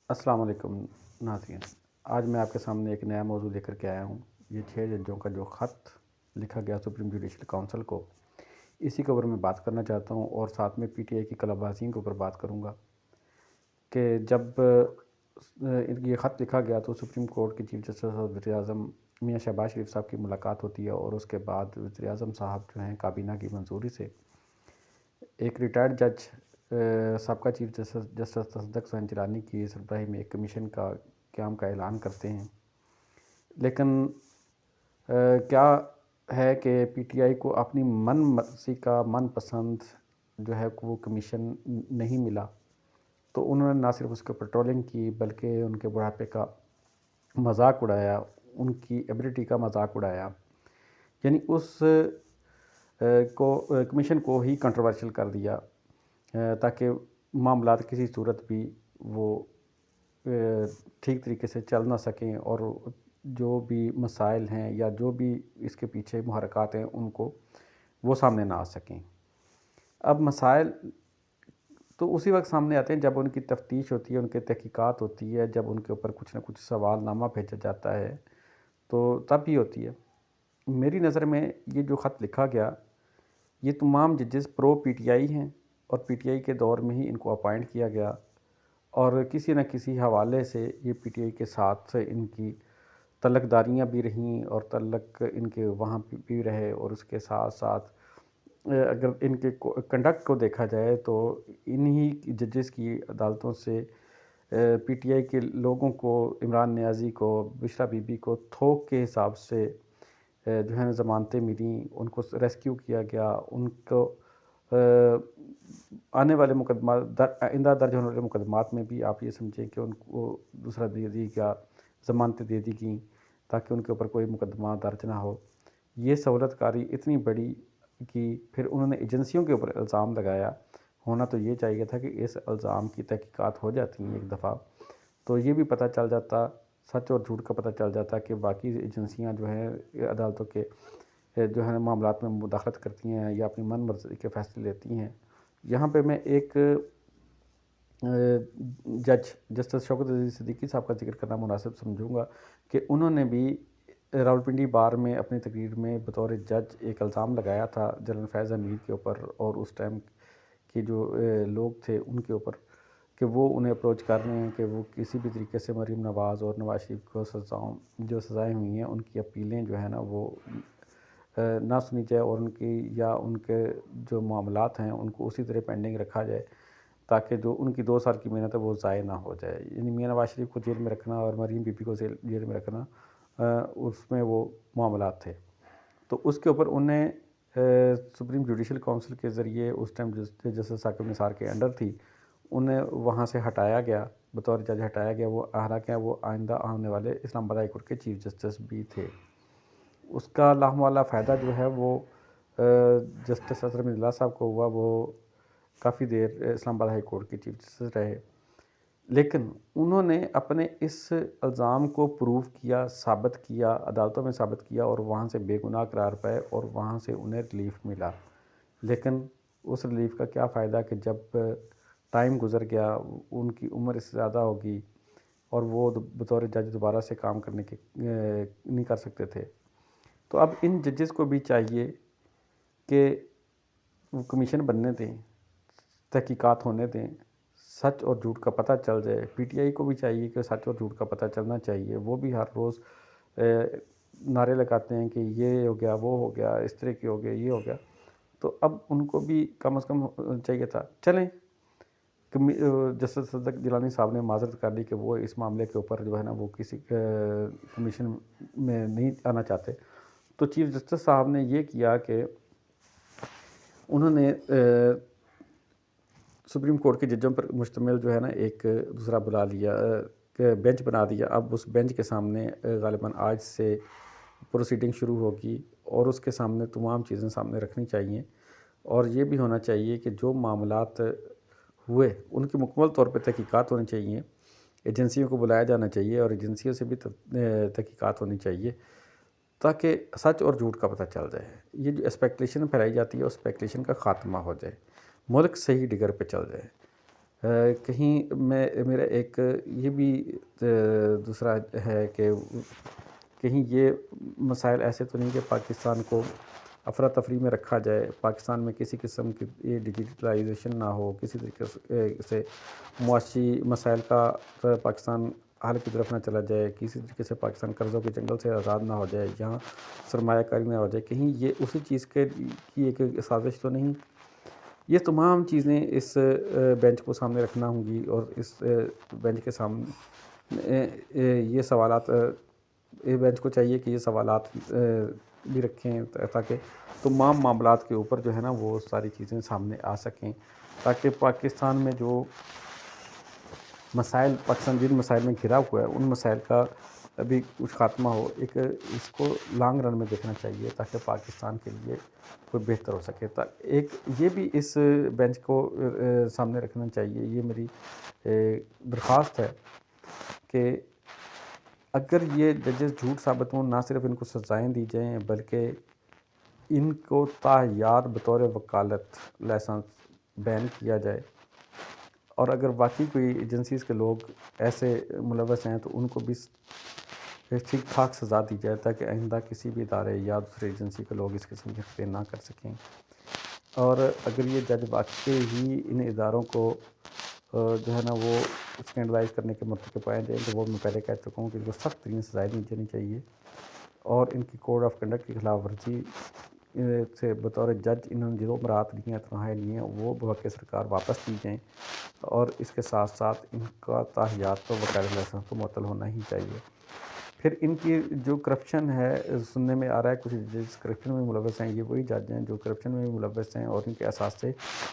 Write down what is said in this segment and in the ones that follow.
السلام علیکم ناظرین، آج میں آپ کے سامنے ایک نیا موضوع لے کر کے آیا ہوں۔ یہ 6 ججوں کا جو خط لکھا گیا سپریم جوڈیشل کونسل کو، اسی کے اوپر میں بات کرنا چاہتا ہوں، اور ساتھ میں پی ٹی آئی کی کلہ بازیوں کے اوپر بات کروں گا کہ جب یہ خط لکھا گیا تو سپریم کورٹ کے چیف جسٹس اور وزیر اعظم میاں شہباز شریف صاحب کی ملاقات ہوتی ہے، اور اس کے بعد وزیر اعظم صاحب جو ہیں کابینہ کی منظوری سے ایک ریٹائرڈ جج سابقہ چیف جسٹس تصدق حسین جیلانی کی سربراہی میں ایک کمیشن کا قیام کا اعلان کرتے ہیں۔ لیکن کیا ہے کہ پی ٹی آئی کو اپنی من مرضی کا من پسند جو ہے وہ کمیشن نہیں ملا، تو انہوں نے نہ صرف اس کے پیٹرولنگ کی بلکہ ان کے بڑھاپے کا مذاق اڑایا، ان کی ایبلٹی کا مذاق اڑایا، یعنی اس کمیشن کو ہی کنٹروورشل کر دیا تاکہ معاملات کسی صورت بھی وہ ٹھیک طریقے سے چل نہ سکیں، اور جو بھی مسائل ہیں یا جو بھی اس کے پیچھے محرکات ہیں ان کو وہ سامنے نہ آ سکیں۔ اب مسائل تو اسی وقت سامنے آتے ہیں جب ان کی تفتیش ہوتی ہے، ان کی تحقیقات ہوتی ہے، جب ان کے اوپر کچھ نہ کچھ سوال نامہ بھیجا جاتا ہے تو تب ہی ہوتی ہے۔ میری نظر میں یہ جو خط لکھا گیا، یہ تمام ججز پرو پی ٹی آئی ہیں، اور پی ٹی آئی کے دور میں ہی ان کو اپائنٹ کیا گیا، اور کسی نہ کسی حوالے سے یہ پی ٹی آئی کے ساتھ ان کی تعلق داریاں بھی رہیں، اور تعلق ان کے وہاں بھی رہے، اور اس کے ساتھ ساتھ اگر ان کے کنڈکٹ کو دیکھا جائے تو انہی ججز کی عدالتوں سے پی ٹی آئی کے لوگوں کو، عمران نیازی کو، بشرا بی بی کو تھوک کے حساب سے جو ہے ضمانتیں ملیں، ان کو ریسکیو کیا گیا، ان کو آنے والے مقدمات آئندہ درج ہونے والے مقدمات میں بھی آپ یہ سمجھیں کہ ان کو دوسرا دے دی گیا، ضمانتیں دے دی گئیں تاکہ ان کے اوپر کوئی مقدمہ درج نہ ہو۔ یہ سہولت کاری اتنی بڑی کی، پھر انہوں نے ایجنسیوں کے اوپر الزام لگایا۔ ہونا تو یہ چاہیے تھا کہ اس الزام کی تحقیقات ہو جاتی ہیں ایک دفعہ، تو یہ بھی پتہ چل جاتا، سچ اور جھوٹ کا پتہ چل جاتا کہ باقی ایجنسیاں جو ہیں عدالتوں کے جو ہے معاملات میں مداخلت کرتی ہیں یا اپنی من مرضی کے فیصلے لیتی ہیں۔ یہاں پہ میں ایک جج جسٹس شوکت عزیز صدیقی صاحب کا ذکر کرنا مناسب سمجھوں گا کہ انہوں نے بھی راولپنڈی بار میں اپنی تقریر میں بطور جج ایک الزام لگایا تھا جنرل فیض امیر کے اوپر، اور اس ٹائم کے جو لوگ تھے ان کے اوپر، کہ وہ انہیں اپروچ کر رہے ہیں کہ وہ کسی بھی طریقے سے مریم نواز اور نواز شریف کو جو سزائیں ہوئی ہیں ان کی اپیلیں جو ہیں نا وہ نہ سنی جائے، اور ان کی یا ان کے جو معاملات ہیں ان کو اسی طرح پینڈنگ رکھا جائے تاکہ جو ان کی 2 سال کی محنت ہے وہ ضائع نہ ہو جائے۔ یعنی میاں نواز شریف کو جیل میں رکھنا اور مریم بی بی کو جیل میں رکھنا، اس میں وہ معاملات تھے، تو اس کے اوپر انہیں سپریم جوڈیشل کونسل کے ذریعے اس ٹائم جسٹس ثاقب نثار کے انڈر تھی، انہیں وہاں سے ہٹایا گیا، بطور جج ہٹایا گیا۔ وہ حالانکہ وہ آئندہ آنے والے اسلام آباد ہائی کورٹ کے چیف جسٹس بھی تھے۔ اس کا لاحموالا فائدہ جو ہے وہ جسٹس اظہر اللہ صاحب کو ہوا۔ وہ کافی دیر اسلام آباد ہائی کورٹ کے چیف جسٹس رہے، لیکن انہوں نے اپنے اس الزام کو پروف کیا، ثابت کیا، عدالتوں میں ثابت کیا، اور وہاں سے بے گناہ قرار پائے، اور وہاں سے انہیں ریلیف ملا۔ لیکن اس ریلیف کا کیا فائدہ کہ جب ٹائم گزر گیا، ان کی عمر اس سے زیادہ ہوگی، اور وہ بطور جج دوبارہ سے کام کرنے کے نہیں کر سکتے تھے۔ تو اب ان ججز کو بھی چاہیے کہ وہ کمیشن بننے دیں، تحقیقات ہونے دیں، سچ اور جھوٹ کا پتہ چل جائے۔ پی ٹی آئی کو بھی چاہیے کہ سچ اور جھوٹ کا پتہ چلنا چاہیے۔ وہ بھی ہر روز نعرے لگاتے ہیں کہ یہ ہو گیا، وہ ہو گیا، اس طرح کی ہو گیا، یہ ہو گیا، تو اب ان کو بھی کم از کم چاہیے تھا۔ چلیں، جسٹس تصدق جیلانی صاحب نے معذرت کر لی کہ وہ اس معاملے کے اوپر جو ہے نا وہ کسی کمیشن میں نہیں آنا چاہتے، تو چیف جسٹس صاحب نے یہ کیا کہ انہوں نے سپریم کورٹ کے ججوں پر مشتمل جو ہے نا ایک دوسرا بلا لیا، بینچ بنا دیا۔ اب اس بینچ کے سامنے غالباً آج سے پروسیڈنگ شروع ہوگی، اور اس کے سامنے تمام چیزیں سامنے رکھنی چاہیے، اور یہ بھی ہونا چاہیے کہ جو معاملات ہوئے ان کی مکمل طور پہ تحقیقات ہونی چاہیے، ایجنسیوں کو بلایا جانا چاہیے، اور ایجنسیوں سے بھی تحقیقات ہونی چاہیے تاکہ سچ اور جھوٹ کا پتہ چل جائے۔ یہ جو اسپیکولیشن پھیلائی جاتی ہے اس اسپیکولیشن کا خاتمہ ہو جائے، ملک صحیح ڈگر پہ چل جائے۔ کہیں میں میرا ایک یہ بھی دوسرا ہے کہ کہیں یہ مسائل ایسے تو نہیں کہ پاکستان کو افراتفری میں رکھا جائے، پاکستان میں کسی قسم کی یہ ڈیجیٹلائزیشن نہ ہو، کسی طریقے سے معاشی مسائل کا پاکستان حل کی طرف نہ چلا جائے، کسی طریقے سے پاکستان قرضوں کے جنگل سے آزاد نہ ہو جائے، یہاں سرمایہ کاری نہ ہو جائے، کہیں یہ اسی چیز کی ایک سازش تو نہیں۔ یہ تمام چیزیں اس بینچ کو سامنے رکھنا ہوں گی، اور اس بینچ کے سامنے یہ سوالات، بینچ کو چاہیے کہ یہ سوالات بھی رکھیں تاکہ تمام معاملات کے اوپر جو ہے نا وہ ساری چیزیں سامنے آ سکیں، تاکہ پاکستان میں جو مسائل، پاکستان جن مسائل میں گھرا ہوا ہے، ان مسائل کا ابھی کچھ خاتمہ ہو۔ ایک اس کو لانگ رن میں دیکھنا چاہیے تاکہ پاکستان کے لیے کوئی بہتر ہو سکے۔ ایک یہ بھی اس بینچ کو سامنے رکھنا چاہیے، یہ میری درخواست ہے کہ اگر یہ ججز جھوٹ ثابت ہوں، نہ صرف ان کو سزائیں دی جائیں بلکہ ان کو تاحیات بطور وکالت لائسنس بین کیا جائے، اور اگر واقعی کوئی ایجنسیز کے لوگ ایسے ملوث ہیں تو ان کو بھی ٹھیک ٹھاک سزا دی جائے، تاکہ آئندہ کسی بھی ادارے یا دوسرے ایجنسی کے لوگ اس قسم کی حرکتیں نہ کر سکیں۔ اور اگر یہ جج واقعی ہی ان اداروں کو جو ہے نا وہ اسکینڈلائز کرنے کے مرتکب پائے جائیں، تو وہ میں پہلے کہہ چکا ہوں کہ ان کو سخت ترین سزائیں دی جانی چاہیے، اور ان کی کوڈ آف کنڈکٹ کی خلاف ورزی سے بطور جج انہوں نے جو برات لی ہیں، تنہائیں لی ہیں، وہ بحق سرکار واپس دی جائیں، اور اس کے ساتھ ساتھ ان کا تاحیات تو وکالت لائسنس تو معطل ہونا ہی چاہیے۔ پھر ان کی جو کرپشن ہے، سننے میں آ رہا ہے کچھ جج کرپشن میں ملوث ہیں، یہ وہی جج ہیں جو کرپشن میں ملوث ہیں، اور ان کے اثاثے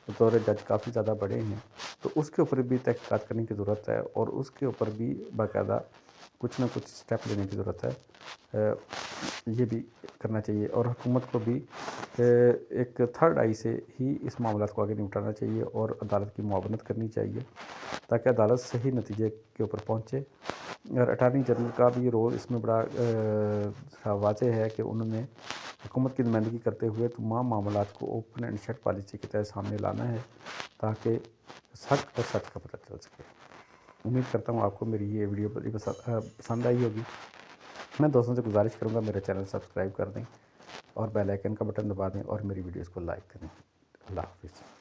بطور جج کافی زیادہ بڑے ہیں، تو اس کے اوپر بھی تحقیقات کرنے کی ضرورت ہے، اور اس کے اوپر بھی باقاعدہ کچھ نہ کچھ سٹیپ لینے کی ضرورت ہے۔ یہ بھی کرنا چاہیے، اور حکومت کو بھی ایک تھرڈ آئی سے ہی اس معاملات کو آگے نمٹانا چاہیے، اور عدالت کی معاونت کرنی چاہیے تاکہ عدالت صحیح نتیجے کے اوپر پہنچے۔ اور اٹارنی جنرل کا بھی رول اس میں بڑا واضح ہے کہ انہوں نے حکومت کی نمائندگی کرتے ہوئے تمام معاملات کو اوپن اینڈ شٹ پالیسی کے تحت سامنے لانا ہے، تاکہ سچ اور سچ کا پتہ چل سکے۔ امید کرتا ہوں آپ کو میری یہ ویڈیو بڑی پسند آئی ہوگی۔ میں دوستوں سے گزارش کروں گا میرا چینل سبسکرائب کر دیں، اور بیل آئیکن کا بٹن دبا دیں، اور میری ویڈیوز کو لائک کریں۔ اللہ حافظ۔